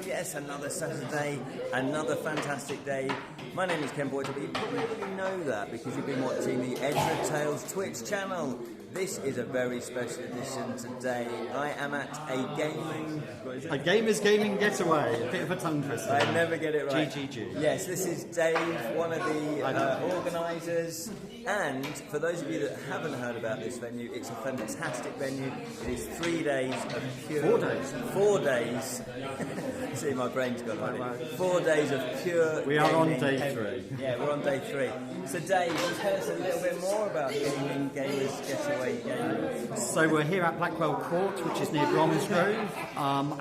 yes, another Saturday, another fantastic day. My name is Ken Boyd, but you probably already know that because you've been watching the Edward Tales Twitch channel. This is a very special edition today. I am at a Gamers Gaming Getaway. A bit of a tongue twister. I never get it right. GGG. Yes, this is Dave, one of the organisers. And for those of you that haven't heard about this venue, it's a fantastic venue. It is 3 days of pure... 4 days. 4 days. See, my brain's gone on it. 4 days of pure... We are on day heavy. 3. Yeah, we're on day 3. So Dave, can you tell us a little bit more about Gamers Getaway Gaming? So we're here at Blackwell Court, which is near Bromsgrove,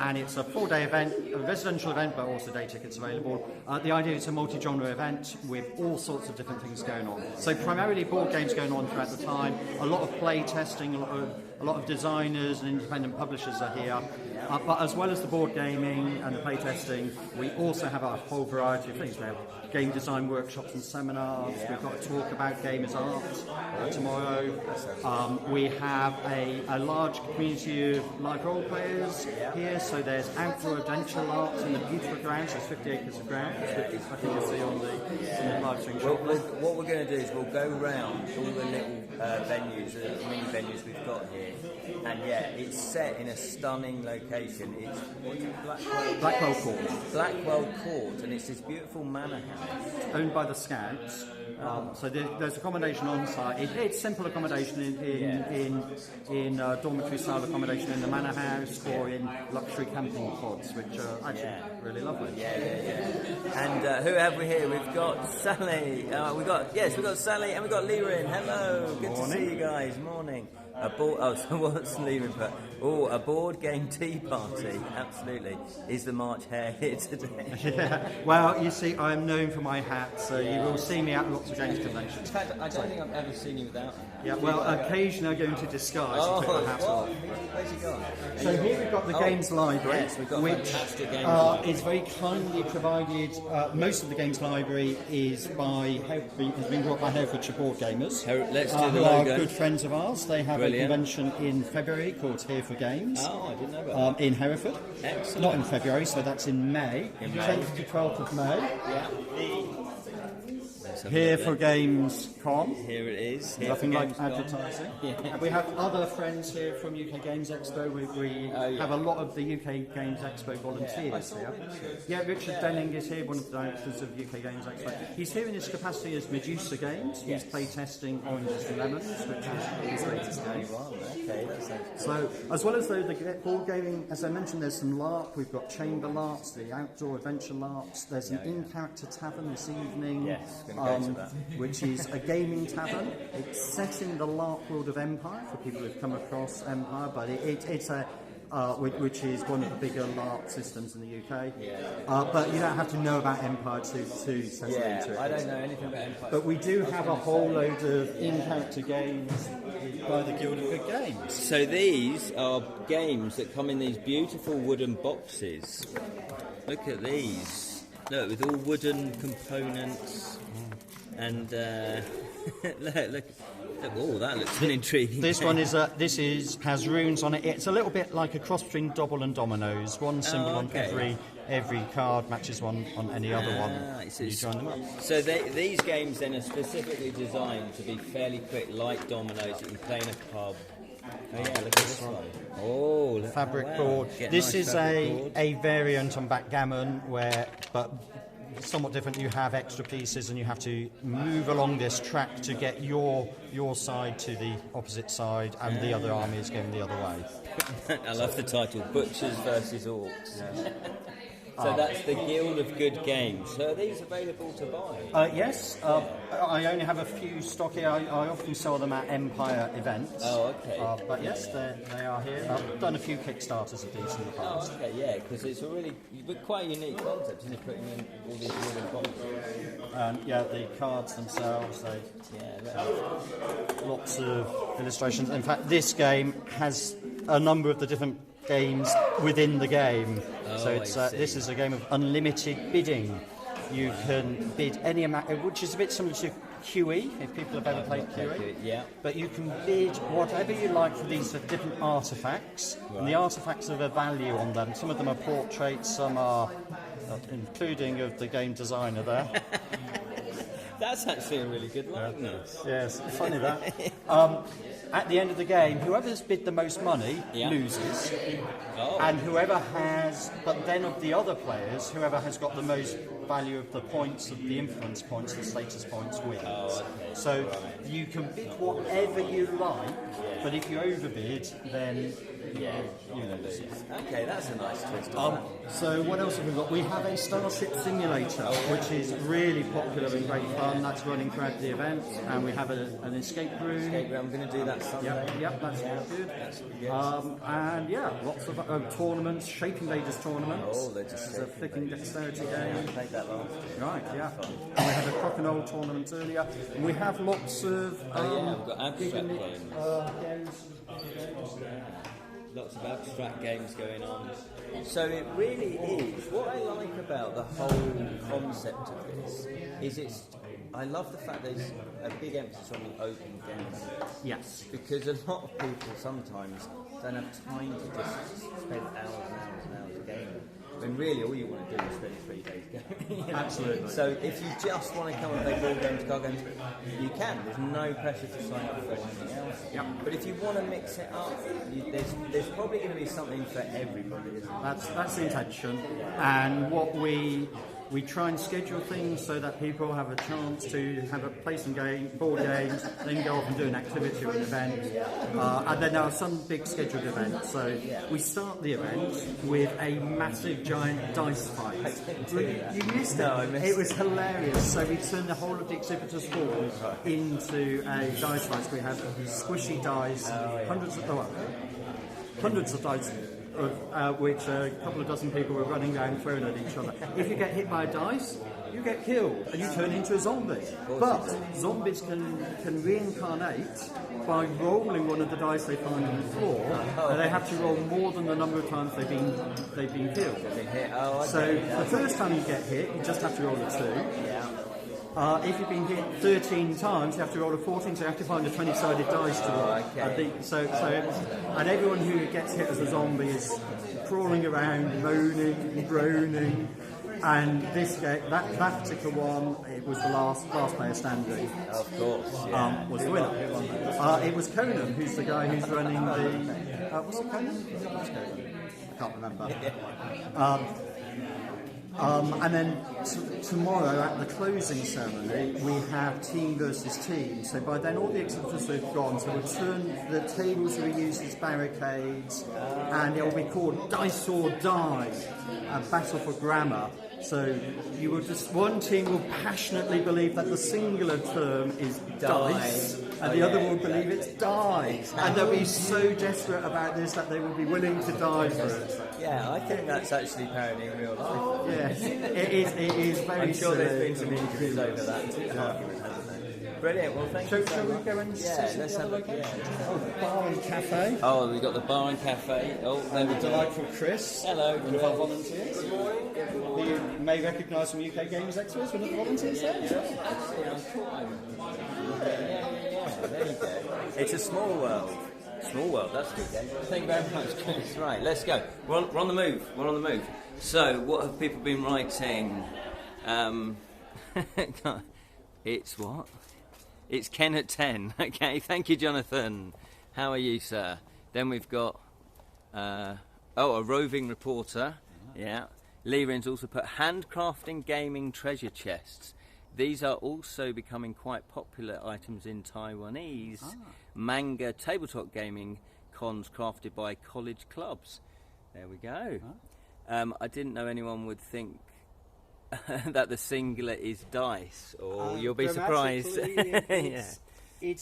and it's a 4-day event, a residential event, but also day tickets available. The idea is a multi-genre event with all sorts of different things going on. So primarily board games going on throughout the time, a lot of play testing, a lot of designers and independent publishers are here. But as well as the board gaming and the play testing, we also have a whole variety of things. We have game design workshops and seminars. We've got a talk about gamers art tomorrow. We have a large community of live role players here. So there's outdoor adventure LARPs in the beautiful grounds. There's 50 acres of ground, which I think you'll see on the live stream. What we're going to do is we'll go round all the little venues, the mini venues we've got here. And yeah, it's set in a stunning location. It's Blackwell Court. Blackwell Court, and it's this beautiful manor house. Owned by the Scouts. So there's accommodation on site. It's simple accommodation in dormitory style accommodation in the manor house or in luxury camping pods, which are actually really lovely. And who have we here? We've got Sally. We've got Sally and we've got Lirin. Hello, good to see you guys. Morning. So what's Lirin for? Oh, a board game tea party. Absolutely. Is the March Hare here today? Yeah. Well, you see, I'm known for my hat, so you will see me at lots of games conventions. In fact, I don't think I've ever seen you without. Yeah, well, occasionally I go into disguise and take my hat off. Where's he gone? So here we've got the Games Library, yes, we've got which is very kindly provided. Most of the Games Library is has been brought by Herefordshire Board Gamers, who are good friends of ours. They have a convention in February called Here for Games. Oh, I didn't know about that. In Hereford. Excellent. Not in February, so that's in May. 10th to 12th of May. Yeah. Here for Games Con. Here it is. Nothing like advertising. And we have other friends here from UK Games Expo. We have a lot of the UK Games Expo volunteers here. Yeah, Richard Denning is here, one of the directors of UK Games Expo. He's here in his capacity as Medusa Games. He's play testing Oranges and Lemons, which is his latest game. So, as well as the board gaming, as I mentioned, there's some LARP. We've got chamber LARPs, the outdoor adventure LARPs. There's an in-character tavern this evening. Yes, which is a gaming tavern. It's set in the LARP world of Empire, for people who've come across Empire, but it's a which is one of the bigger LARP systems in the UK. But you don't have to know about Empire to settle into it. I don't know anything about Empire. But we do have a whole load of in-character games by the Guild of Good Games. So these are games that come in these beautiful wooden boxes. Look at these. Look, with all wooden components. And look. Oh, that looks an intriguing. This one is has runes on it. It's a little bit like a cross between Dobble and Dominoes. One symbol on every card matches one on any other one. So you join them up. So these games then are specifically designed to be fairly quick, like Dominoes. You can play in a pub. Oh yeah, look at this one. Oh, fabric board. This is a variant on backgammon but somewhat different. You have extra pieces and you have to move along this track to get your side to the opposite side, and the other army is going the other way. I love the title, Butchers versus Orcs. So that's the Guild of Good Games. So are these available to buy? Yes. I only have a few stock here. I often sell them at Empire events. Oh, okay. But yes, they are here. I've done a few Kickstarters of these in the past. Oh, okay, yeah, because it's a really quite a unique concept, isn't it, putting in all these wooden boxes? The cards themselves, they have lots of illustrations. In fact, this game has a number of the different games within the game. So this is a game of unlimited bidding. You can bid any amount, which is a bit similar to QE, if people have ever played QE. Yeah. But you can bid whatever you like for these different artefacts, and the artefacts have a value on them. Some of them are portraits, some are, including of the game designer there. That's actually a really good likeness. Yes, funny that. At the end of the game, whoever's bid the most money loses, and whoever has, but then of the other players, whoever has got the most value of the points, of the influence points, the status points wins. So you can bid whatever you like, but if you overbid, then you lose. Okay, that's a nice twist. So what else have we got? We have a Starship Simulator, which is really popular and great fun. That's running throughout the event, and we have an escape room. I'm going to do that Sunday. Yep, that's good. That's good. And lots of tournaments, Shape Invaders tournaments. Oh, they're just it's a thick and dexterity game. I played that last. Right, yeah. And we had a Crocodile tournament earlier. And we have lots of we've got abstract games. Lots of abstract games going on. So it really is, what I like about the whole concept of this is I love the fact there's a big emphasis on the open game. Yes. Because a lot of people sometimes don't have time to just spend hours and hours and hours gaming. When really all you want to do is spend 3 days gaming. Absolutely. So if you just want to come and play board games, card games, you can. There's no pressure to sign up for anything else. Yep. But if you want to mix it up, there's probably going to be something for everybody, isn't there? That's the intention. And what we try and schedule things so that people have a chance to have a play some board games, then go off and do an activity or an event. And then there are some big scheduled events. So we start the event with a massive giant dice fight. You missed it. No, I missed it. was hilarious. So we turned the whole of the exhibitors hall into a dice fight. So we had squishy dice, hundreds of dice. Which a couple of dozen people were running around throwing at each other. If you get hit by a dice, you get killed and you turn into a zombie. But zombies can reincarnate by rolling one of the dice they find on the floor, and they have to roll more than the number of times they've been killed. So the first time you get hit, you just have to roll a 2. If you've been hit 13 times, you have to roll a 14, so you have to find a 20-sided dice to roll. And everyone who gets hit as a zombie is crawling around, moaning, groaning. And this game, that particular one, it was the last player standing. Of course, was the winner. It was Conan, who's the guy who's running the. Was it Conan? I can't remember. And then tomorrow at the closing ceremony we have team versus team. So by then all the exhibitors have gone, so we'll turn the tables will be used as barricades, and it will be called Dice or Die, a battle for grammar. So you will one team will passionately believe that the singular term is dice, and the other will believe it's die. And they'll be so desperate about this that they will be willing to die for it. Yeah, I think that's actually parodying real life. Yes, it is very I'm sure silly. there's been some interviews over that argument, hasn't there? Brilliant, well thank you so Shall much. we go and let's have a look. Oh, the bar and cafe. Oh, we've got the bar and cafe. Oh, there we go. Delightful Chris. Hello, One of our volunteers. Good morning. Who you may recognise from UK Gamers Extras, one of the volunteers there. Actually, I'm sure there you go. It's a small world. Small world, that's good. Thank you very much, Chris. Right, let's go. We're on the move. We're on the move. So, what have people been writing? It's what? It's Ken at 10. Okay, thank you, Jonathan. How are you, sir? Then we've got a roving reporter. Yeah. Lee Ren's also put handcrafting gaming treasure chests. These are also becoming quite popular items in Taiwanese manga tabletop gaming cons crafted by college clubs. There we go. I didn't know anyone would think that the singular is dice, or you'll be surprised. It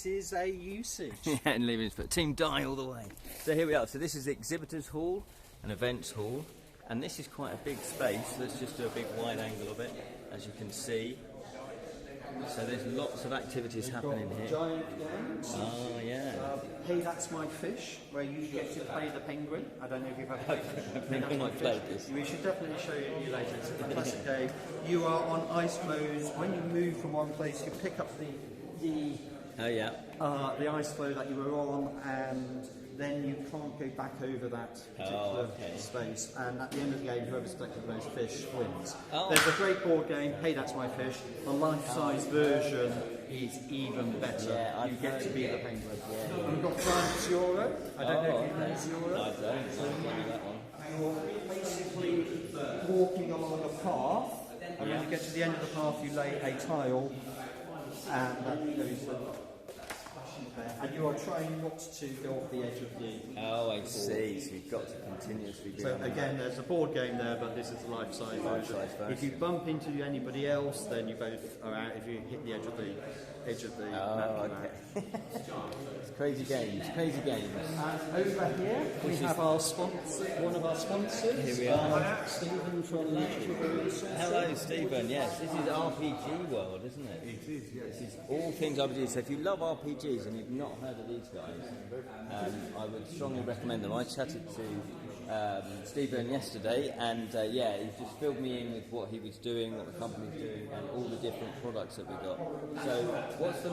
is a usage. Yeah, and Lee Ren's put Team Die all the way. So here we are. So this is the Exhibitors Hall and Events Hall. And this is quite a big space. Let's just do a big wide angle of it, as you can see. So there's lots of activities happening here. Giant games. Oh, yeah. Hey, That's My Fish, where you get to play the penguin. I don't know if you've ever played it. I've not played this. We should definitely show you later. It's a classic game. You are on ice floes. When you move from one place, you pick up the Oh, yeah. the ice floe that you were on, and then you can't go back over that particular space. And at the end of the game, whoever's collected those fish wins. Oh. There's a great board game, Hey, That's My Fish. The life-size version is even better. Yeah, you get to be the penguin. Yeah. We've got France Euro. I don't know if you know Euro. I don't know that one. You're basically walking along a path, and when you get to the end of the path, you lay a tile, and that goes there. And you are trying not to go off the edge of the. Oh, I see. So you've got to continuously do So that. again, there's a board game there, but this is the life-size version. If you bump into anybody else, then you both are out. If you hit the edge of the map, okay. It's crazy games. Crazy games. And over here we have our sponsor, one of our sponsors. Here we are. Stephen from Chivalry. Hello, Stephen. Yes, this is RPG World, isn't it? It is, yes. This is all things RPG. So if you love RPGs and you've not heard of these guys, I would strongly recommend them. I chatted to Stephen yesterday, and yeah, he just filled me in with what he was doing, what the company's doing, and all the different products that we got. So, what's the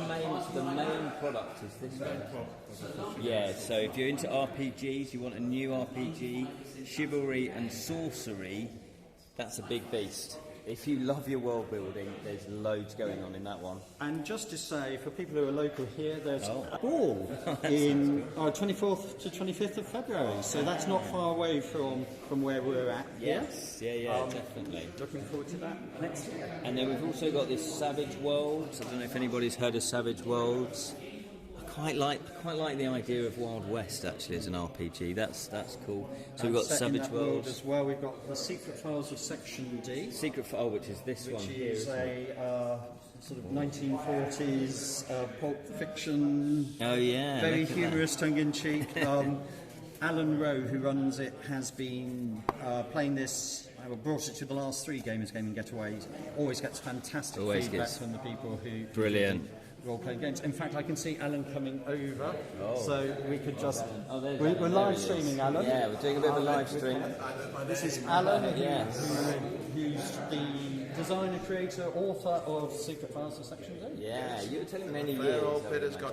main product is this one? Yeah. So if you're into RPGs, you want a new RPG, chivalry and sorcery. That's a big beast. If you love your world building, there's loads going on in that one. And just to say, for people who are local here, there's a ball in 24th to 25th of February, so that's not far away from where we're at. Yes, yeah, definitely. Looking forward to that next year. And then we've also got this Savage Worlds. I don't know if anybody's heard of Savage Worlds. I quite like the idea of Wild West actually as an RPG. That's cool. So we've got Savage Worlds as well. We've got the Secret Files of Section D. Secret File, which is this one here. Which is a sort of 1940s pulp fiction. Oh yeah. Very humorous, tongue-in-cheek. Alan Rowe, who runs it, has been playing this. I brought it to the last 3 Gamers Gaming Getaways. Always gets fantastic feedback from the people who. Brilliant. Role-playing games. In fact, I can see Alan coming over, so we could just. There's we're Alan. live streaming, Alan. Yeah, we're doing a bit of a live stream. This is Alan, Yes. who's the designer, creator, author of Secret Files of Section D. Yeah, you were telling many Fair years. old bit has got,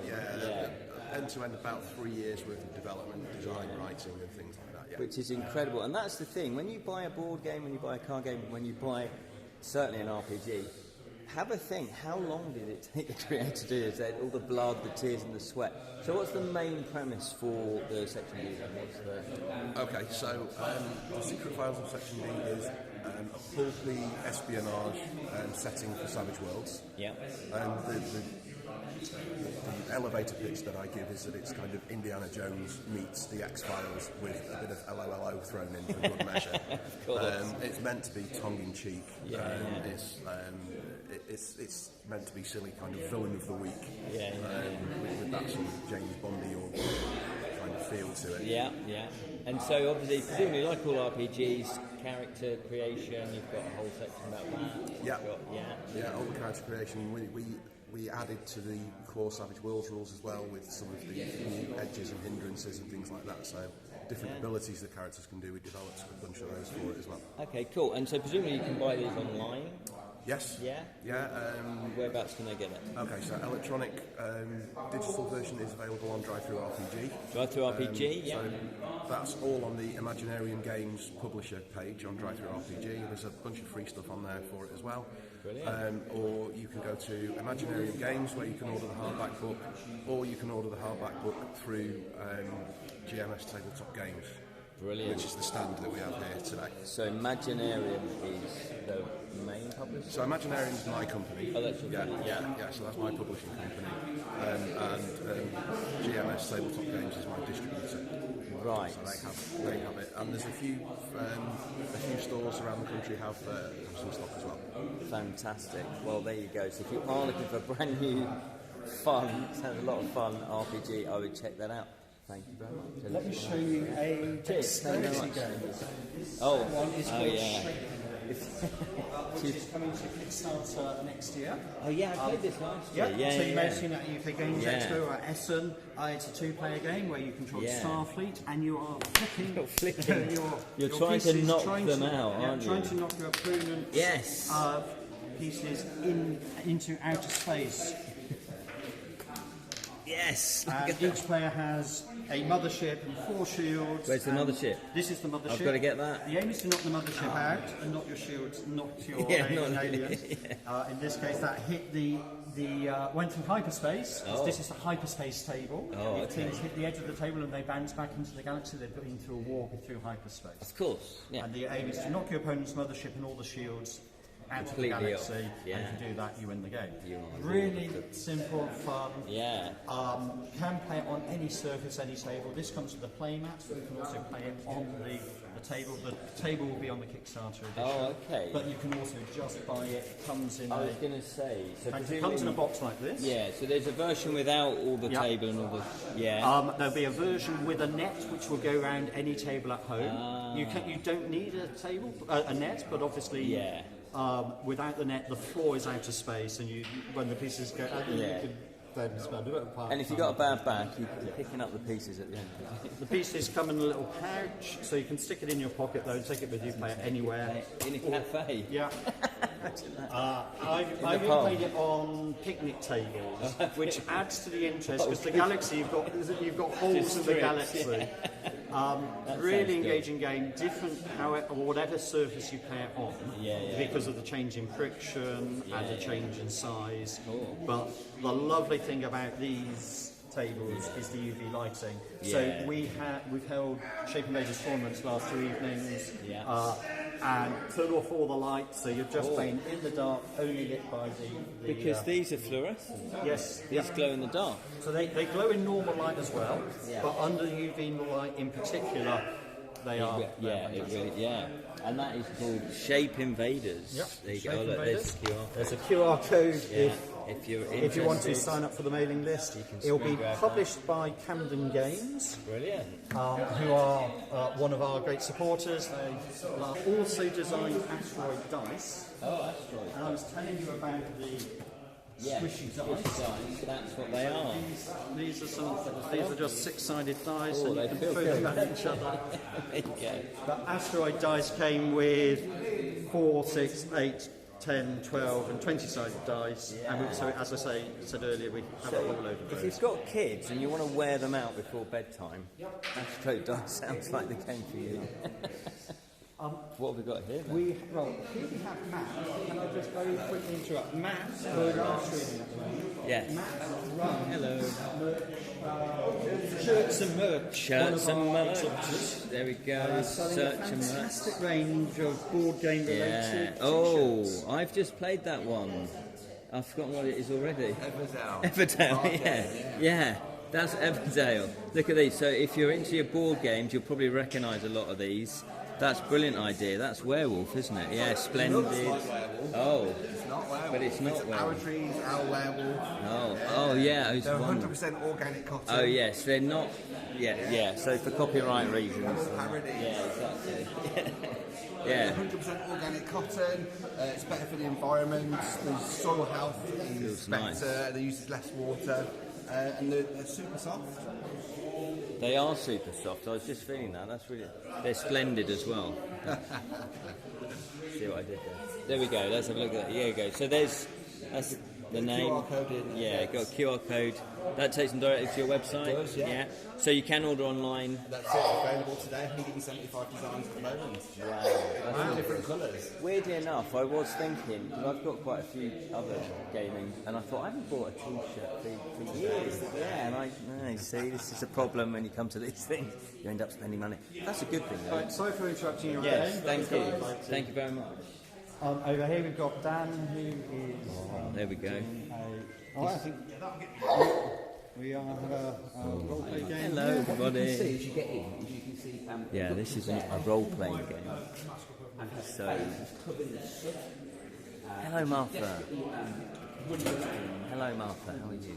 end-to-end about 3 years worth of development, design, writing and things like that, yeah. Which is incredible. And that's the thing, when you buy a board game, when you buy a card game, when you buy certainly an RPG, have a think, how long did it take the creator to do this? All the blood, the tears and the sweat. So what's the main premise for the Section D? Okay, so the Secret Files of Section D is a pulpy espionage setting for Savage Worlds. Yeah. The elevator pitch that I give is that it's kind of Indiana Jones meets the X-Files with a bit of LOLO thrown in for good measure. It's meant to be tongue-in-cheek. It's meant to be silly, kind of villain of the week. With that sort of James Bondy or kind of feel to it. Yeah. And so obviously, presumably like all RPGs, character creation, you've got a whole section about that. Yeah, all the character creation. We added to the core Savage Worlds rules as well with some of the new edges and hindrances and things like that. So different abilities the characters can do. We developed a bunch of those for it as well. Okay, cool. And so presumably you can buy these online? Yes. Yeah? Yeah. Whereabouts can they get it? Okay, so electronic digital version is available on Drive-Thru RPG. Drive-Thru RPG, So that's all on the Imaginarium Games publisher page on Drive-Thru RPG. There's a bunch of free stuff on there for it as well. Or you can go to Imaginarium Games where you can order the hardback book, or you can order the hardback book through GMS Tabletop Games. Brilliant. Which is the stand that we have here today. So Imaginarium is the main publisher? So Imaginarium is my company. Oh, that's your company. Yeah, so that's my publishing company. And GMS Tabletop Games is my distributor. Right. So they have it. And there's a few stores around the country have some stock as well. Fantastic. Well, there you go. So if you are looking for a brand new, fun, sounds a lot of fun RPG, I would check that out. Thank you very much. Let me show you a dexterity game. Oh, One is called yeah. which is coming to Kickstarter next year. Oh yeah, I played this last year. Yeah, Yeah, so yeah, you may have seen that at UK Games Yeah. Expo or at Essen. It's a 2-player game where you control Starfleet and you are flicking. You're your trying to pieces, knock them out, aren't you? Trying to knock your opponent's Yes. pieces into outer space. Yes. And each player has a mothership and 4 shields. Where's the and mothership? This is the mothership. I've got to get that. The aim is to knock the mothership out and not your shields, not your aliens. In this case, that hit went through hyperspace. This is the hyperspace table. Things hit the edge of the table and they bounce back into the galaxy. They've been through a warp through hyperspace. Of course. Yeah. And the aim is to knock your opponent's mothership and all the shields out of the galaxy. And if you do that, you win the game. Really simple, fun. Yeah. Can play it on any surface, any table. This comes with a play mat, but you can also play it on the table. The table will be on the Kickstarter edition. Oh, okay. But you can also just buy it. It comes in I was going to say. So it comes in a box like this. Yeah, so there's a version without all the table and all the... Yeah. There'll be a version with a net which will go around any table at home. You don't need a table, a net, but obviously... Yeah. Without the net, the floor is out of space, and when the pieces go, you can then spend a bit of time. And if you've got a bad back, you're picking up the pieces at the end. The pieces come in a little pouch, so you can stick it in your pocket though, and take it with you, play it anywhere. In a cafe. Yeah. I've played it on picnic tables, which adds to the interest because the galaxy you've got holes in the galaxy. Really engaging game, different whatever surface you play it on, because of the change in friction and the change in size. Cool. But the lovely thing about these tables is the UV lighting. So we've held Shape Invaders tournaments last 2 evenings, and turn off all the lights, so you're just playing in the dark, only lit by the because these are fluorescent. Yes, these glow in the dark. So they glow in normal light as well, but under UV light in particular, they are. And that is called Shape Invaders. Yep. There you go. Look, there's There's a QR. a QR code If you want to sign up for the mailing list. It'll be published by Camden Games, Brilliant. who are one of our great supporters. They also designed Asteroid Dice. Oh, Asteroid. And I was telling you about the squishy dice. That's what they are. These are just 6-sided dice, Oh, and they you can feel throw good. them at each other. There you go. But Asteroid Dice came with 4, 6, 8, 10, 12 and 20-sided dice, and so as I said earlier, we have a whole load of those. If you've got kids and you want to wear them out before bedtime, Asteroid Dice sounds like the game for you. What have we got here then? Here we have Matt. Can I just very quickly interrupt? Matt, we're live streaming at the moment. Yes. Matt runs Hello. Shirts and merch. Shirts and merch. Supporters. There we go. Selling a fantastic range of board game related Oh, I've just played that one. I've forgotten what it is already. Everdale, yeah. That's Everdale. Look at these. So if you're into your board games, you'll probably recognise a lot of these. That's a brilliant idea. That's Werewolf, isn't it? Yeah, splendid. Oh, It's not werewolf. but it's not Our werewolf. trees, our werewolf. Oh, yeah. Those They're ones. 100% organic cotton. Oh, yes, they're not. Yeah. So for copyright reasons. Parody. Yeah, exactly. Yeah. 100% organic cotton. It's better for the environment. The soil health is better. nice. They use less water, and they're super soft. They are super soft. I was just feeling that. That's really. They're splendid as well. See what I did there? There we go. Let's have a look at that. Here we go. So that's the name. QR code in. Yeah, got a QR code. That takes them directly to your website. It does, yeah. So you can order online. That's it. Available today. 175 designs at the moment. Wow. Different colours. Weirdly enough, I was thinking, because I've got quite a few other gaming, and I thought, I haven't bought a t-shirt for years. Yeah, and you see, this is a problem when you come to these things. You end up spending money. That's a good thing, though. Right, sorry for interrupting your Yes, game. thank you. Thank you very much. Over here we've got Dan, who is... There we go. I think we are a role-play game. Hello, everybody. As you get in, you can see Yeah, this is a role-playing game. So, hello, Martha. Hello, Martha. How are you?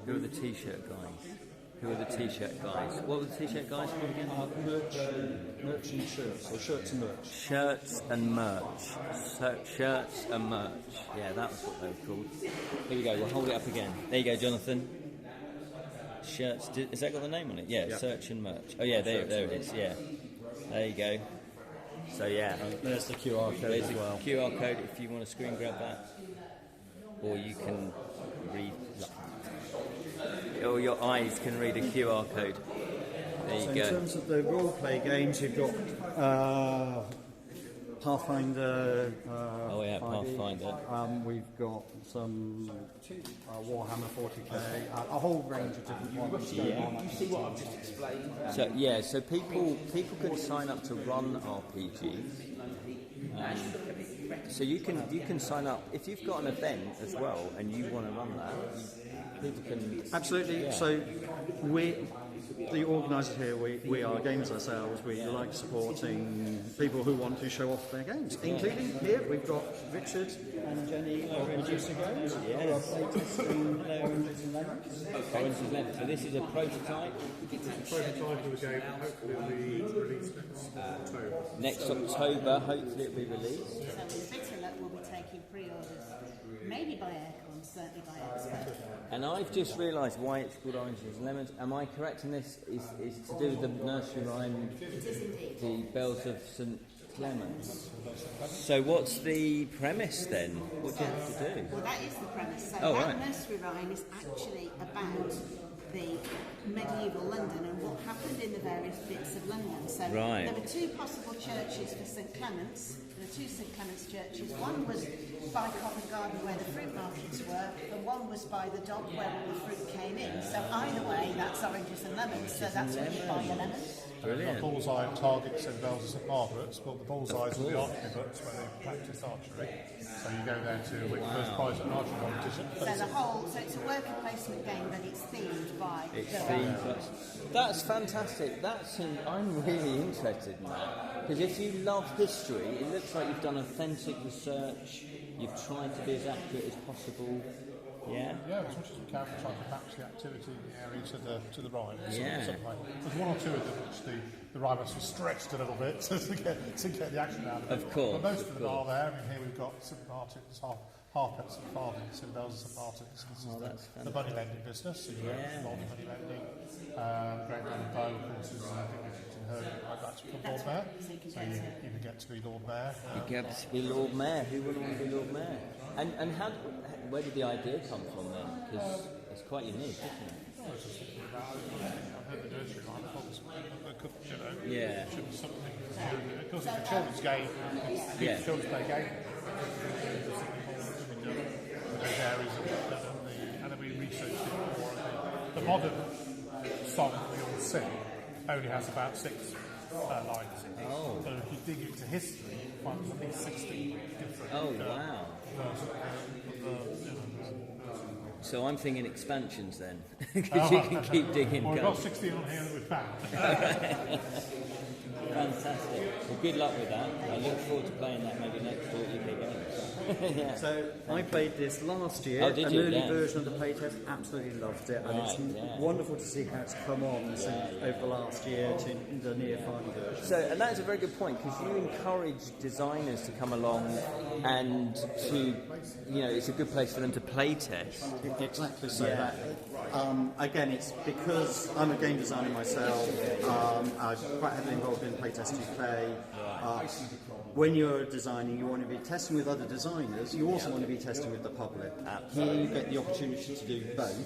Who are the t-shirt guys? Who are the t-shirt guys? What were the t-shirt guys called again? Merch and shirts, or shirts and merch. Shirts and merch. Shirts and merch. Yeah, that was what they were called. Here we go, we'll hold it up again. There you go, Jonathan. Shirts, has that got the name on it? Yeah, search and merch. Oh yeah, there it is, yeah. There you go. So yeah. There's the QR code There's as well. a QR code if you want to screen grab that. Or you can read, or your eyes can read a QR code. There you So go. in terms of the role-play games, you've got Pathfinder. Oh yeah, 5e. Pathfinder. We've got some Warhammer 40k, a whole range of different ones going on. You see what I've just explained? So yeah, so people can sign up to run RPGs. So you can sign up if you've got an event as well and you want to run that. People can Absolutely. Yeah. So the organisers here, we are gamers ourselves. We like supporting people who want to show off their games, including here we've got Richard and Jenny of Reducer Games. Yes. Who are playtesting Oranges and Lemons. Orange is Lemon. So this is a prototype. It's a prototype of the game, and hopefully it'll be released next October. Next October, hopefully it'll be released. So in Switzerland we'll be taking pre-orders, maybe by Aircon, certainly by Expert. And I've just realised why it's called Oranges and Lemons. Am I correct in this? Is to do with the nursery rhyme, It is indeed. the Bells of St Clements. So what's the premise then? What do you have to do? Well, that is the premise. So Oh, that right. nursery rhyme is actually about the medieval London and what happened in the various bits of London. So Right. there were two possible churches for St Clements. There were two St Clements churches. One was by Covent Garden where the fruit markets were, and one was by the dock where all the fruit came in. So either way, that's oranges and lemons. So that's where you buy your lemons. Brilliant. The bullseye targets in Bells of St Margaret's, but the bullseyes are the archery books where they practice archery. So you go there to win first prize at an archery competition. So so it's a worker placement game, but it's themed by It's the themed. That's fantastic. I'm really interested in that because if you love history, it looks like you've done authentic research. You've tried to be as accurate as possible. Yeah. Yeah, as much as we can, we try to match the activity in the area to the rhyme. Yeah. There's one or two of them which the rhyme has stretched a little bit to get the action out of it. Of course, But most of of them are course. there. I mean, here we've got St Martin's, Harpets and Farthings, St Bells and St Martin's. This is the money lending business. So you get a lot of money lending. Great Round Bow, of course, is I think you've heard of it, like that's from Lord Mayor. So you even get to be Lord Mayor. You get to be Lord Mayor. Who wouldn't want to be Lord Mayor? And where did the idea come from then? Because it's quite unique, isn't it? I was just thinking about I heard the nursery rhyme. I thought it could, Yeah. should be something. Because it's a children's game. Yeah. It's a children's play game. Those areas and then we researched it more. The modern song that we all sing only has about 6 lines. Oh. So if you dig into history, you find there's at least 60 different Oh wow. So I'm thinking expansions then, because you can keep digging. Well, we've going. got 16 on here that we've found. Fantastic. Well, good luck with that. I look forward to playing that maybe next year at UK Games. Yeah. So I played this last year, Oh, did an you? early Yeah. version of the playtest, absolutely loved it, and it's Right, yeah. wonderful to see how it's come on over the last year to the near final version. So, and that is a very good point because you encourage designers to come along and to, it's a good place for them to play test. Exactly so. Yeah. That, again, it's because I'm a game designer myself. I'm quite heavily involved in Playtest UK. When you're designing, you want to be testing with other designers. You also want to be testing with the public. Here, you get the opportunity to do both.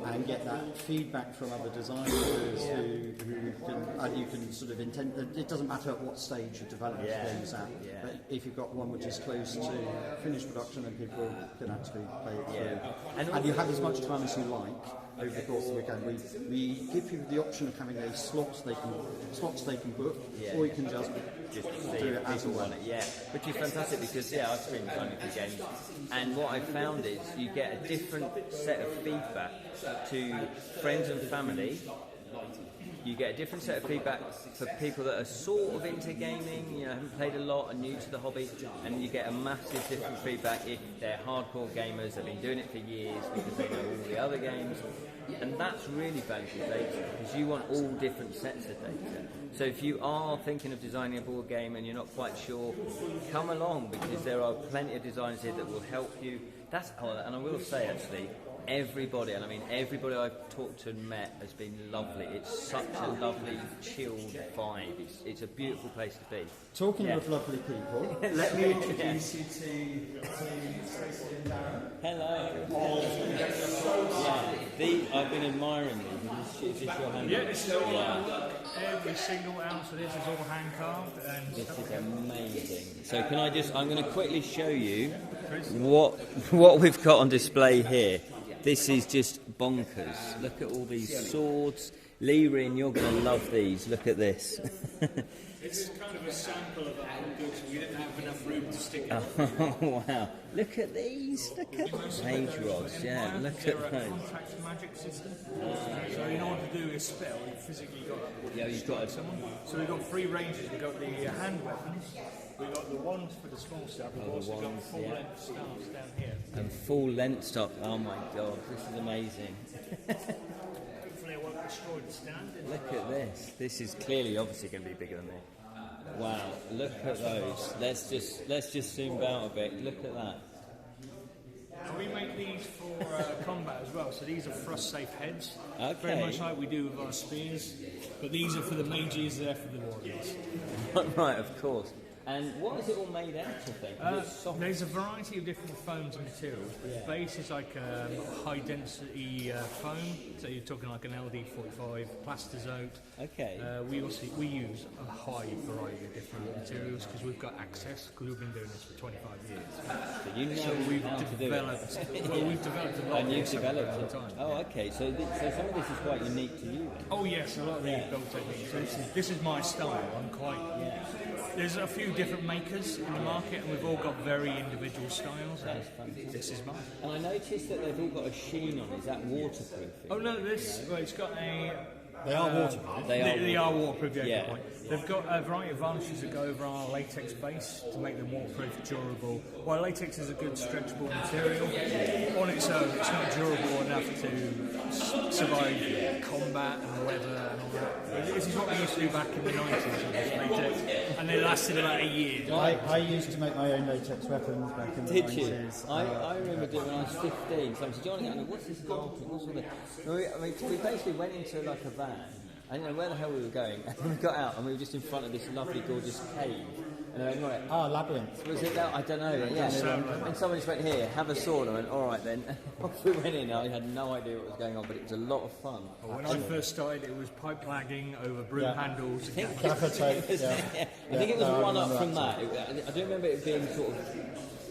And get that feedback from other designers who can, you can sort of intend. It doesn't matter at what stage your development game's at, but if you've got one which is close to finished production, then people can actually play it through. And you have as much time as you like over the course of the weekend. We give people the option of having a slots they can book, or you can just See do it if as people well. want it, which is fantastic because I've streamed only for games, and what I found is you get a different set of feedback to friends and family you get a different set of feedback for people that are sort of into gaming, you know, haven't played a lot and new to the hobby, and you get a massive different feedback if they're hardcore gamers, they've been doing it for years because they know all the other games. And that's really valuable data, because you want all different sets of data. So if you are thinking of designing a board game and you're not quite sure, come along, because there are plenty of designers here that will help you. And I will say, actually, everybody, and I mean everybody I've talked to and met has been lovely. It's such a lovely, chilled vibe. It's a beautiful place to be. Talking of lovely people, let me introduce you to Stacey and Darren. Hello. I've been admiring these. Is this your hand? Yeah, this is all every single ounce of this is all hand carved, and this is amazing. So I'm going to quickly show you what we've got on display here. This is just bonkers. Look at all these swords. Lirin, you're going to love these. Look at this. this is kind of a sample of our goods. We didn't have enough room to stick it. Oh, wow. Look at these. Look at page rods. Yeah, look at those. Contact magic system. So in order to do a spell, you physically got someone. So we've got 3 ranges. We've got the hand weapons. We've got the wands for the small stuff. We've also got full length staffs down here. And full length stuff. Oh my god, this is amazing. Hopefully I won't destroy the stand. Look at this. This is clearly obviously going to be bigger than me. Wow, look at those. Let's just zoom out a bit. Look at that. And we make these for combat as well. So these are thrust-safe heads. Okay. Very much like we do with our spears. But these are for the mages, they're for the warriors. Right, of course. And what is it all made out of then? There's a variety of different foams and materials. The base is like high density foam, so you're talking like an LD45, plastizote. Okay. We use a high variety of different materials because we've got access, because we've been doing this for 25 years. So you know we've how developed, to do it. well, we've developed a lot and you've of developed over it. time. Oh, okay. So some of this is quite unique to you then. Oh yes, a lot of these build techniques. So this is my style. I'm quite. Yeah. There's a few different makers in the market, and we've all got very individual styles. That's fantastic. This is mine. And I noticed that they've all got a sheen on. Is that waterproof? Oh no, it's got a. They are waterproof. They are waterproof. Yeah, Yeah. good point. They've got a variety of varnishes that go over our latex base to make them waterproof, durable. While latex is a good stretchable material, on its own, it's not durable enough to survive combat and weather and all that. This is what we used to do back in the 90s with latex, and they lasted about a year. I used to make my own latex weapons back in the 90s. Did you? I remember doing when I was 15. So I said, Johnny, what's this LARPing? What's all this? We basically went into like a van. I didn't know where the hell we were going. And we got out and we were just in front of this lovely, gorgeous cave. And they went, right. Labyrinth. Was it that? I don't know. Yeah. And someone just went, here, have a sword. And I went, all right then. Off we went in. I had no idea what was going on, but it was a lot of fun. When I first started, it was pipe lagging over broom handles. I think Gaffer tape. I think it was one up from that. I do remember it being sort of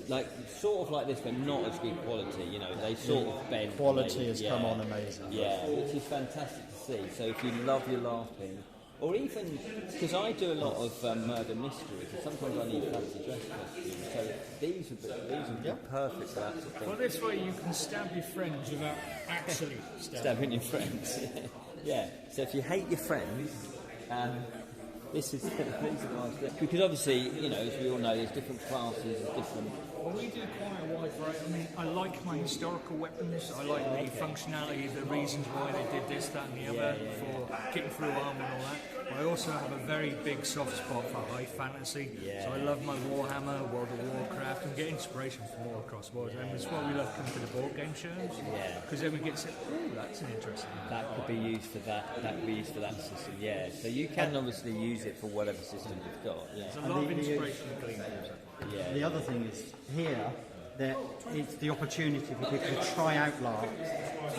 like this, but not as good quality. You know, they sort of bend. Quality has come on amazing. Yeah, which is fantastic to see. So if you love your LARPing, or even because I do a lot of murder mysteries, and sometimes I need fancy dress costumes. So these would be perfect for that sort of thing. Well, this way you can stab your friends without actually stabbing your friends. Yeah. So if you hate your friends, these are the ones because obviously, you know, as we all know, there's different classes, there's different. Well, we do quite a wide variety. I mean, I like my historical weapons. I like the functionality, the reasons why they did this, that, and the other for getting through armor and all that. But I also have a very big soft spot for high fantasy. So I love my Warhammer, World of Warcraft, and get inspiration from all across the world. And it's why we love coming to the board game shows. Yeah. Because then we get to say, oh, that's an interesting one. That could be used for that. That could be used for that system. Yeah. So you can obviously use it for whatever system you've got. Yeah. There's a lot of inspiration in Gleam. Yeah. The other thing is here, that it's the opportunity for people to try out LARP,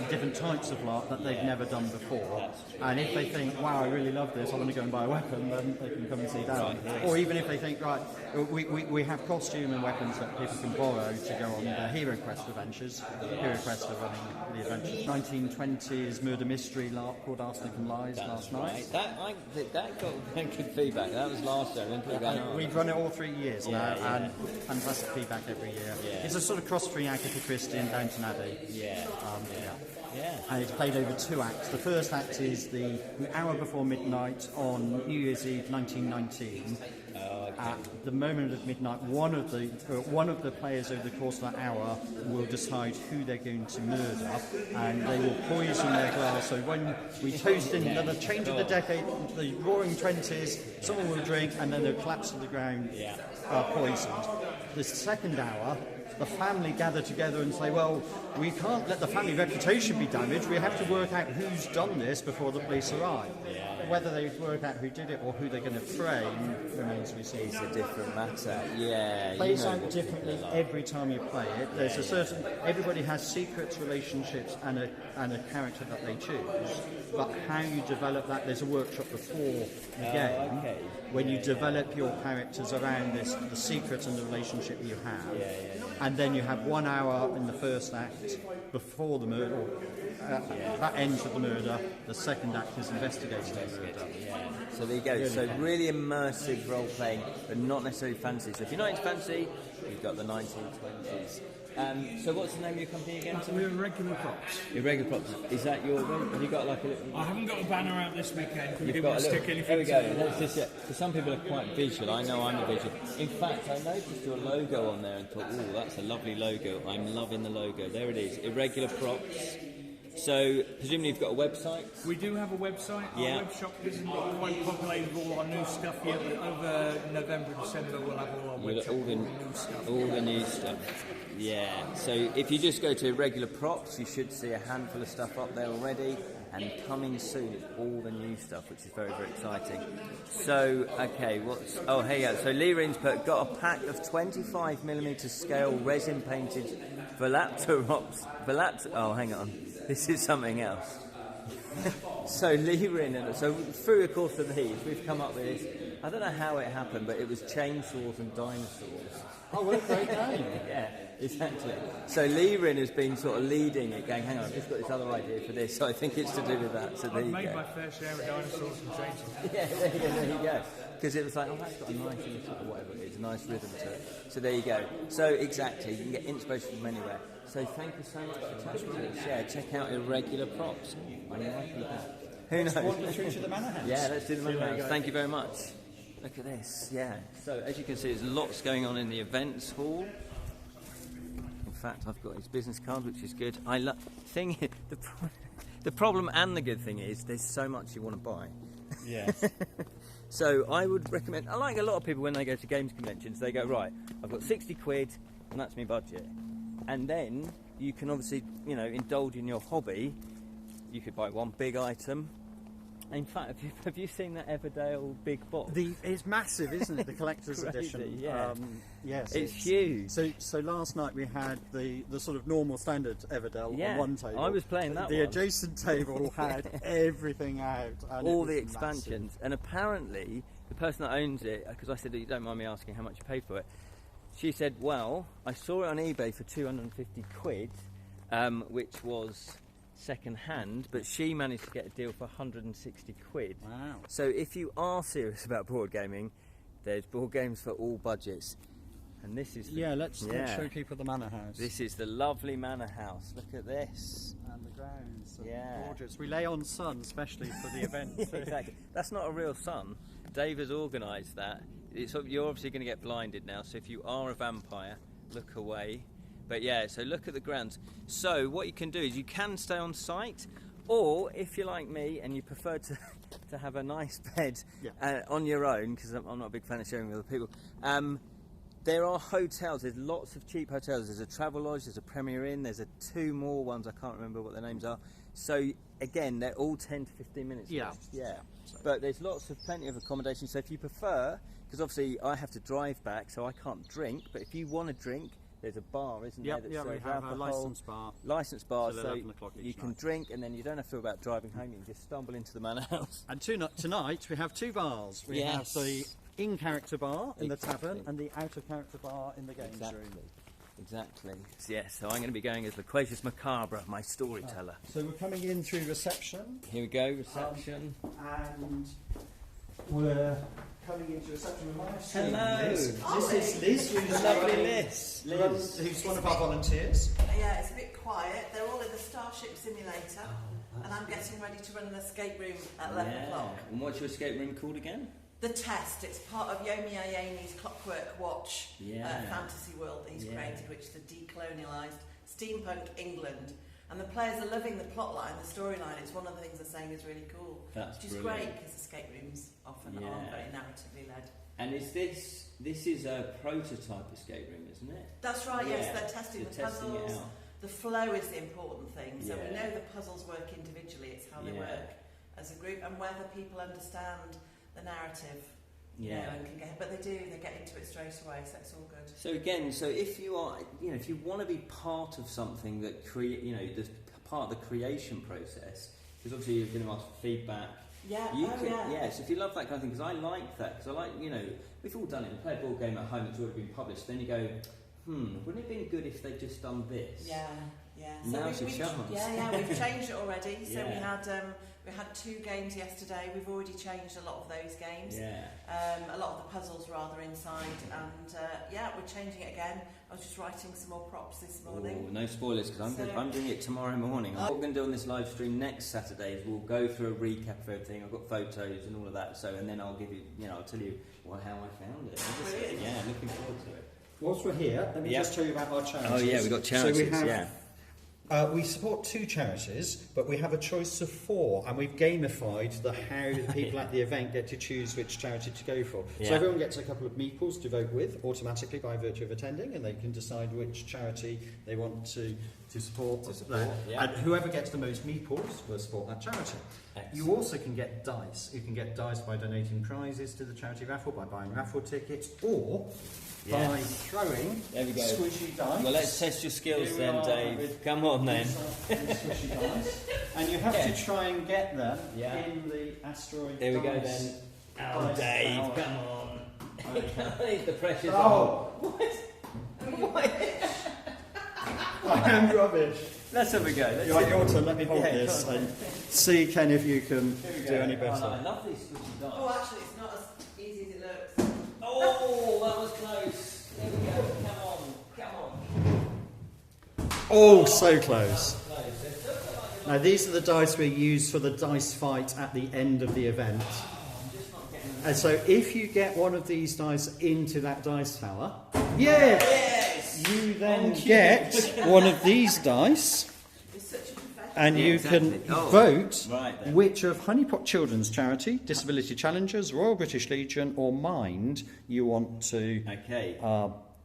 different types of LARP that they've never done before. And if they think, wow, I really love this, I want to go and buy a weapon, then they can come and see that. Or even if they think, right, we have costume and weapons that people can borrow to go on the Hero Quest adventures. Hero Quest are running the adventures. 1920s murder mystery LARP called Arsenic and Lies last night. That got good feedback. That was last year. We've run it all 3 years now, and fantastic feedback every year. Yeah. It's a sort of cross between Agatha Christie and Downton Abbey. Yeah. Yeah. And it's played over 2 acts. The first act is the hour before midnight on New Year's Eve 1919. At the moment of midnight, one of the players over the course of that hour will decide who they're going to murder, and they will poison their glass. So when we toast in the change of the decade, the Roaring Twenties, someone will drink and then they'll collapse to the ground, poisoned. The second hour, the family gather together and say, well, we can't let the family reputation be damaged. We have to work out who's done this before the police arrive. Whether they work out who did it or who they're going to frame remains to be seen. It's a different matter. Yeah. Plays out differently every time you play it. There's a certain. Everybody has secrets, relationships, and a character that they choose. But how you develop that, there's a workshop before the game when you develop your characters around the secret and the relationship you have. And then you have 1 hour in the first act before the murder. That ends with the murder. The second act is investigating the murder. So there you go. So really immersive role playing, but not necessarily fantasy. So if you're not into fantasy, you've got the 1920s. So what's the name of your company again? We're Irregular Props. Irregular Props. Is that your one? Have you got like a little... I haven't got a banner out this weekend. Can You've we got a stick little... anything There we go. to it? Let's just, because some people are quite visual. I know I'm a visual. In fact, I noticed your logo on there and thought, oh, that's a lovely logo. I'm loving the logo. There it is. Irregular Props. So, presumably you've got a website? We do have a website. Our web shop isn't quite populated with all our new stuff yet, but over November and December we'll have all our web shop, new stuff. All the new stuff. Yeah, so if you just go to Irregular Props, you should see a handful of stuff up there already, and coming soon is all the new stuff, which is very, very exciting. So, okay, here you go. So Lee Rin's got a pack of 25mm scale resin painted Velaptorops. Oh, hang on. This is something else. So Lee Rin, so through the course of these, we've come up with this. I don't know how it happened, but it was chainsaws and dinosaurs. Oh, what a great name. Yeah, exactly. So Lee Rin has been sort of leading it, going, hang on, I've just got this other idea for this, so I think it's to do with that. So I've made my fair share of dinosaurs and chainsaws. Yeah, there you go. Because it was like, oh, that's got a nice sort of whatever it is, a nice rhythm to it. So there you go. So exactly, you can get inspiration from anywhere. So thank you so much for chatting to us. Yeah, check out Irregular Props. I might be back. Who knows? Walk through to the Manor House. Yeah, let's do the Manor House. Thank you very much. Look at this, yeah. So as you can see, there's lots going on in the events hall. In fact, I've got his business card, which is good. The problem and the good thing is there's so much you want to buy. Yes. So I would recommend, I like a lot of people when they go to games conventions, they go, right, I've got 60 quid and that's my budget. And then you can obviously, indulge in your hobby. You could buy one big item. In fact, have you seen that Everdale big box? It's massive, isn't it? The collector's edition. Yeah. Yes, it's huge. So last night we had the sort of normal standard Everdale on one table. I was playing that The adjacent table had everything out. And all the expansions. Massive. And apparently, the person that owns it, because I said, you don't mind me asking how much you paid for it, she said, well, I saw it on eBay for 250 quid, which was second hand, but she managed to get a deal for 160 quid. Wow. So if you are serious about board gaming, there's board games for all budgets. And this is let's show people the Manor House. This is the lovely Manor House. Look at this. And the grounds. Yeah. Gorgeous. We lay on sun especially for the event. Exactly. That's not a real sun. Dave has organised that. You're obviously going to get blinded now, so if you are a vampire, look away. But yeah, so look at the grounds. So what you can do is you can stay on site, or if you're like me and you prefer to have a nice bed on your own, because I'm not a big fan of sharing with other people, there are hotels. There's lots of cheap hotels. There's a Travelodge, there's a Premier Inn, there's two more ones, I can't remember what their names are. So again, they're all 10 to 15 minutes. Yeah. But there's plenty of accommodation. So if you prefer, because obviously I have to drive back, so I can't drink, but if you want to drink, there's a bar, isn't there? Yeah, we have a licensed bar. Licensed bar, so you can night. Drink, and then you don't have to feel about driving home. You can just stumble into the Manor House. And tonight we have two bars. We have the in-character bar in the tavern and the out-of-character bar in the games room. Exactly. Yes, so I'm going to be going as Loquacious Macabre, my storyteller. So we're coming in through reception. Here we go, reception. And we're coming into reception of live stream. Hello. This is Liz, who's Lovely Liz. who's one of our volunteers. Yeah, it's a bit quiet. They're all in the Starship simulator, and I'm getting ready to run an escape room at 11 o'clock. And what's your escape room called again? The Test. It's part of Yomi Ayeni's Clockwork Watch fantasy world that he's created, which is the decolonialised steampunk England. And the players are loving the plotline, the storyline. It's one of the things they're saying is really cool. That's which is brilliant. great because escape rooms often aren't very narratively led. And is this is a prototype escape room, isn't it? That's right, yes, they're testing the testing puzzles. it out. The flow is the important thing. So we Yeah. know the puzzles work individually, it's how they work as a group, and whether people understand the narrative. You know, and can get, but they do, they get into it straight away, so it's all good. So again, if you are, if you want to be part of something that the part of the creation process, because obviously you're going to ask for feedback. Yeah, Yes, if you love that kind of thing, because I like that, because I like, we've all done it. We play a board game at home that's already been published, then you go, wouldn't it have been good if they'd just done this? Yeah. Now's your chance. We've changed it already. So we had 2 games yesterday. We've already changed a lot of those games. A lot of the puzzles rather inside, and we're changing it again. I was just writing some more props this morning. No spoilers, because I'm doing it tomorrow morning. What we're going to do on this live stream next Saturday is we'll go through a recap of everything. I've got photos and all of that, and then I'll give you, I'll tell you how I found it. Brilliant. Yeah, looking forward to it. Whilst we're here, let me just tell you about our charities. Oh yeah, we've got charities. So we have, we support 2 charities, but we have a choice of 4, and we've gamified how the people at the event get to choose which charity to go for. So everyone gets a couple of meeples to vote with automatically by virtue of attending, and they can decide which charity they want to support. And whoever gets the most meeples will support that charity. Excellent. You also can get dice. You can get dice by donating prizes to the charity raffle, by buying raffle tickets, or by throwing squishy dice. Well, let's test your skills then, Dave. Come on then. Squishy dice. And you have to try and get them in the asteroid. There we go dice. then. Oh, Dave, come on. Okay. The pressure's on. What? I am rubbish. Let's have a go. Your turn. Let me hold this and see, Ken, if you can do any better. I love these squishy dice. Oh, actually, it's not as easy as it looks. Oh, that was close. There we go. Come on. Oh, so close. Now, these are the dice we use for the dice fight at the end of the event. And so, if you get one of these dice into that dice tower, you then get one of these dice, and you can vote which of Honeypot Children's Charity, Disability Challengers, Royal British Legion, or Mind you want to.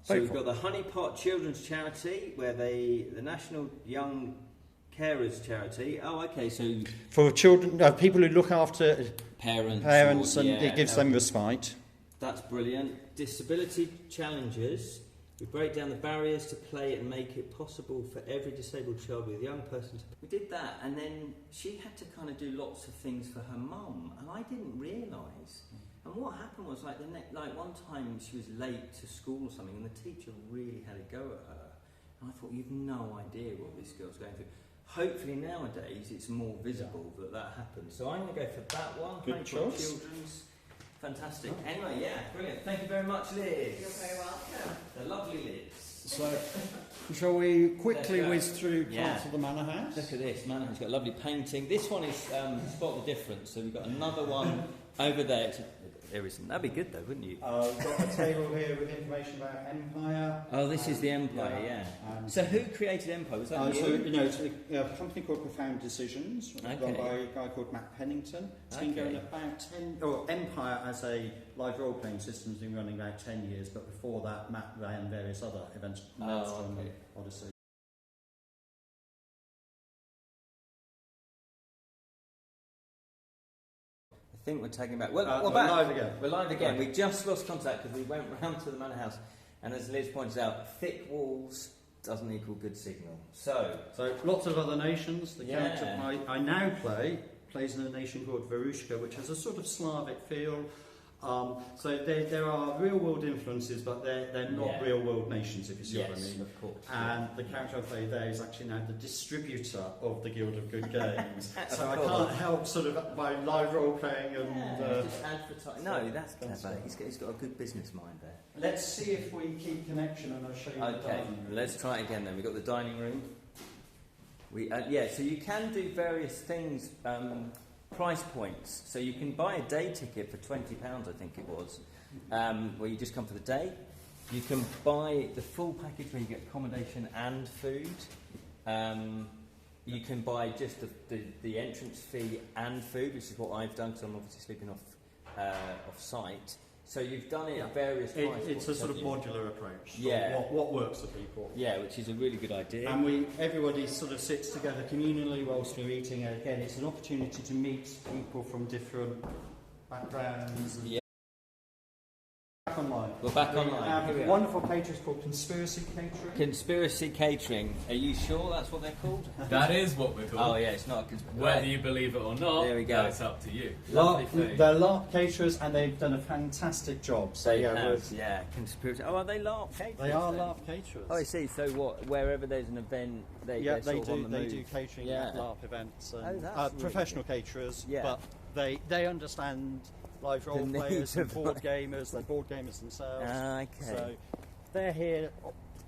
So we've got the Honeypot Children's Charity, where the National Young Carers Charity. Oh, okay. So for children, people who look after parents, and it gives them respite. That's brilliant. Disability Challengers. We break down the barriers to play and make it possible for every disabled child with a young person to... We did that, and then she had to kind of do lots of things for her mum, and I didn't realise. And what happened was, like one time she was late to school or something, and the teacher really had a go at her. And I thought, you've no idea what this girl's going through. Hopefully nowadays it's more visible that happens. So I'm going to go for that one. Good choice. Children's. Fantastic. Anyway, brilliant. Thank you very much, Liz. You're very welcome. The lovely Liz. So, shall we quickly whiz through parts of the manor house? Look at this, manor house. It's got a lovely painting. This one is spot the difference. So we've got another one over there. There isn't. That'd be good though, wouldn't you? We've got a table here with information about Empire. Oh, this is the Empire, so who created Empire? Was that you? It's a company called Profound Decisions, run by a guy called Matt Pennington. It's been going about 10... Empire as a live role-playing system has been running about 10 years, but before that, Matt ran various other events, Maelstrom and Odyssey. I think we're taking back. We're live again. We're live again. We just lost contact because we went round to the manor house, and as Liz points out, thick walls doesn't equal good signal. So lots of other nations. The character I now plays in a nation called Verushka, which has a sort of Slavic feel. So there are real-world influences, but they're not real-world nations, if you see what I mean. Of course. And the character I play there is actually now the distributor of the Guild of Good Games. So I can't help sort of by live role-playing and... just advertise. No, that's clever. He's got a good business mind there. Let's see if we keep connection, and I'll show you the dining room. Let's try it again then. We've got the dining room. So you can do various things, price points. So you can buy a day ticket for £20, I think it was, where you just come for the day. You can buy the full package where you get accommodation and food. You can buy just the entrance fee and food, which is what I've done, because I'm obviously sleeping off site. So you've done it at various price points. It's a sort of modular approach. Yeah. What works for people. Yeah, which is a really good idea. And everybody sort of sits together communally whilst we're eating. And again, it's an opportunity to meet people from different backgrounds. Yeah. Back online. We're back online. Here we are. Wonderful caterers called Conspiracy Catering. Conspiracy Catering. Are you sure that's what they're called? That is what we're called. Oh yeah, it's not a conspiracy. Whether you believe it or not, there we go. That's up to you. They're LARP caterers, and they've done a fantastic job. So they have, conspiracy. Oh, are they LARP caterers? They are LARP caterers. Oh, I see. So what? Wherever there's an event, they do catering at LARP events. And, that's professional really caterers, but they understand live role players and board gamers. They're board gamers themselves. Okay. So they're here.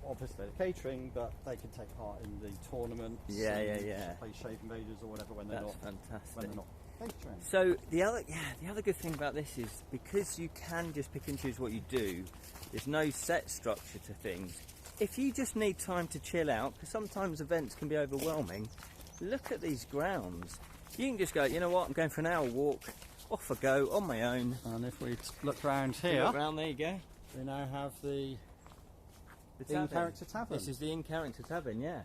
Obviously, they're catering, but they can take part in the tournaments. Yeah. Play Shave Invaders or whatever when they're not. Fantastic. When they're not catering. So the other good thing about this is because you can just pick and choose what you do. There's no set structure to things. If you just need time to chill out, because sometimes events can be overwhelming, look at these grounds. You can just go, you know what, I'm going for an hour walk, off I go, on my own. And if we look around here, there you go. We now have the in-character tavern. This is the in-character tavern, yeah.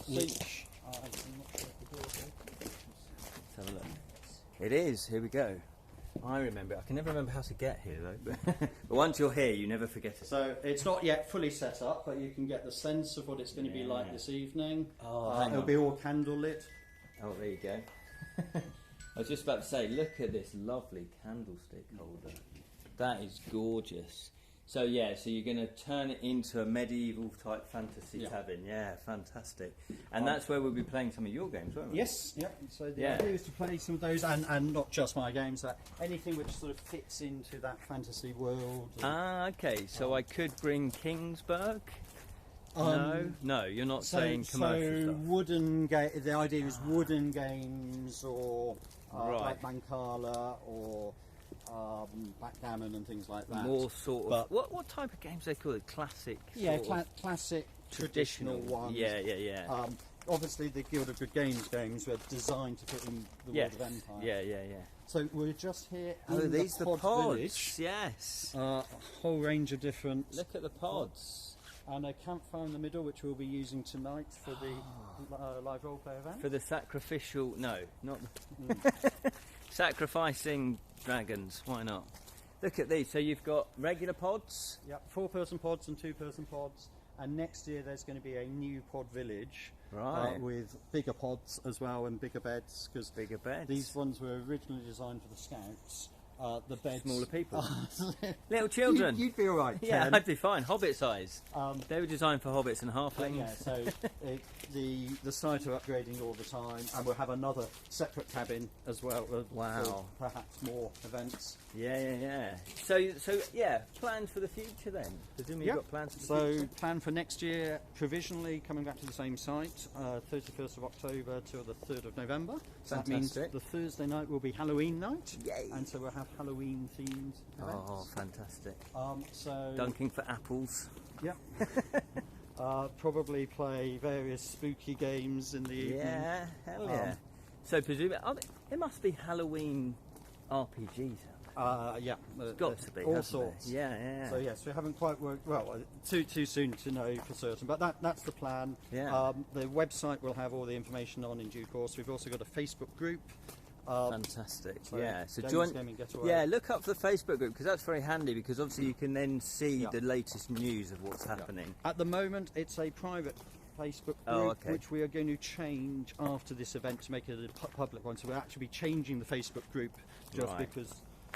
Which I'm not sure if the door is open. Let's have a look. It is, here we go. I remember. I can never remember how to get here though. But once you're here, you never forget it. So it's not yet fully set up, but you can get the sense of what it's going to be like this evening. It'll be all candlelit. Oh, there you go. I was just about to say, look at this lovely candlestick holder. That is gorgeous. So so you're going to turn it into a medieval type fantasy tavern. Yeah, fantastic. And that's where we'll be playing some of your games, won't we? Yes, So the idea is to play some of those, and not just my games, anything which sort of fits into that fantasy world. Okay. So I could bring Kingsburg. No, you're not saying commercial stuff. The idea is wooden games, or like Mancala, or backgammon and things like that. More sort of. What type of games they call it? Classic. Classic traditional ones. Yeah. Obviously, the Guild of Good games were designed to fit in the world of Empire. Yeah. So we're just here. These the pods. Village. Yes. A whole range of different. Look at the pods. And a campfire in the middle, which we'll be using tonight for the live roleplay event. For the sacrificial. No, not. Sacrificing dragons, why not? Look at these. So you've got regular pods? Yep, 4-person pods and 2-person pods. And next year there's going to be a new pod village. Right. With bigger pods as well and bigger beds. Because these ones were originally designed for the scouts. The beds... Smaller people. Little children. You'd be all right, Ken. Yeah, I'd be fine. Hobbit size. They were designed for hobbits and halflings. Yeah, so the site are upgrading all the time, and we'll have another separate cabin as well. For perhaps more events. Yeah. So plans for the future then? Presumably you've got plans for the future? So plan for next year, provisionally coming back to the same site, 31st of October till the 3rd of November. So that means the Thursday night will be Halloween night. Yay! And so we'll have Halloween themed events. Oh, fantastic. So dunking for apples. Yeah. Probably play various spooky games in the evening. Yeah, hell yeah. So presumably, there must be Halloween RPGs out there. There's got to be. All sorts. Yeah. So yes, we haven't quite worked. Well, too soon to know for certain, but that's the plan. Yeah. The website will have all the information on in due course. We've also got a Facebook group. Fantastic. So Gamers Gaming Getaway. Yeah, look up the Facebook group because that's very handy because obviously you can then see the latest news of what's happening. At the moment, it's a private Facebook group, which we are going to change after this event to make it a public one. So we'll actually be changing the Facebook group just because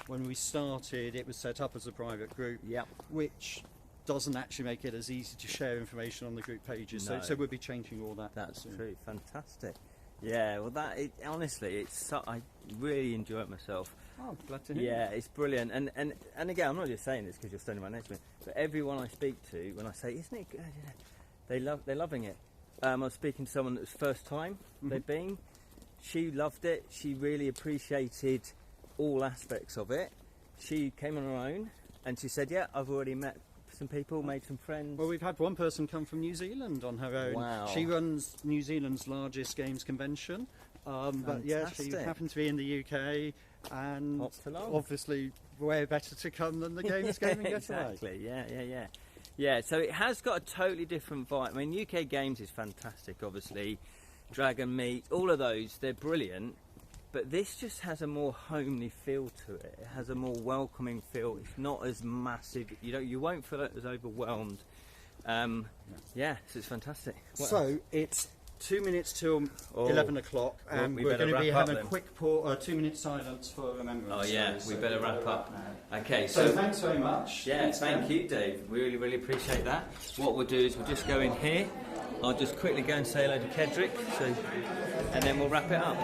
when we started, it was set up as a private group, Yep. which doesn't actually make it as easy to share information on the group pages. No. So we'll be changing all that. That's soon. true. Fantastic. Yeah. Well, honestly, I really enjoy it myself. Oh, glad to hear. Yeah, it's brilliant. And again, I'm not just saying this because you're standing right next to me, but everyone I speak to, when I say, "Isn't it good?" they're loving it. I was speaking to someone that was first time they've been. She loved it. She really appreciated all aspects of it. She came on her own, and she said, "Yeah, I've already met some people, made some friends." Well, we've had one person come from New Zealand on her own. Wow. She runs New Zealand's largest games convention. But yeah, she Fantastic. happened to be in the UK, and Hopped along. obviously way better to come than the Gamers Gaming Getaway. Exactly. Yeah. Yeah, so it has got a totally different vibe. I mean, UK Games is fantastic, obviously. Dragon Meat, all of those, they're brilliant. But this just has a more homely feel to it. It has a more welcoming feel. It's not as massive. You won't feel as overwhelmed. Yeah, so it's fantastic. What So else? it's 2 minutes till 11 o'clock, and we we're better going to be wrap up having a then. quick 2-minute silence for remembrance. Oh yeah, So we better wrap up. Okay, So so thanks very much. yeah, thank you, Dave. We really appreciate that. What we'll do is we'll just go in here. I'll just quickly go and say hello to Kedrick, and then we'll wrap it up.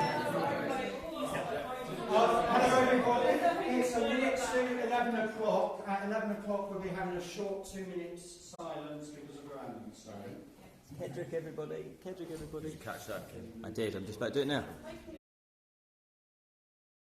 Hello everybody, it's a minute to 11 o'clock. At 11 o'clock we'll be having a short 2 minutes silence because of Random. So. Kedrick, everybody. Kedrick, everybody. Catch that, kid. I did. I'm just about to do it now.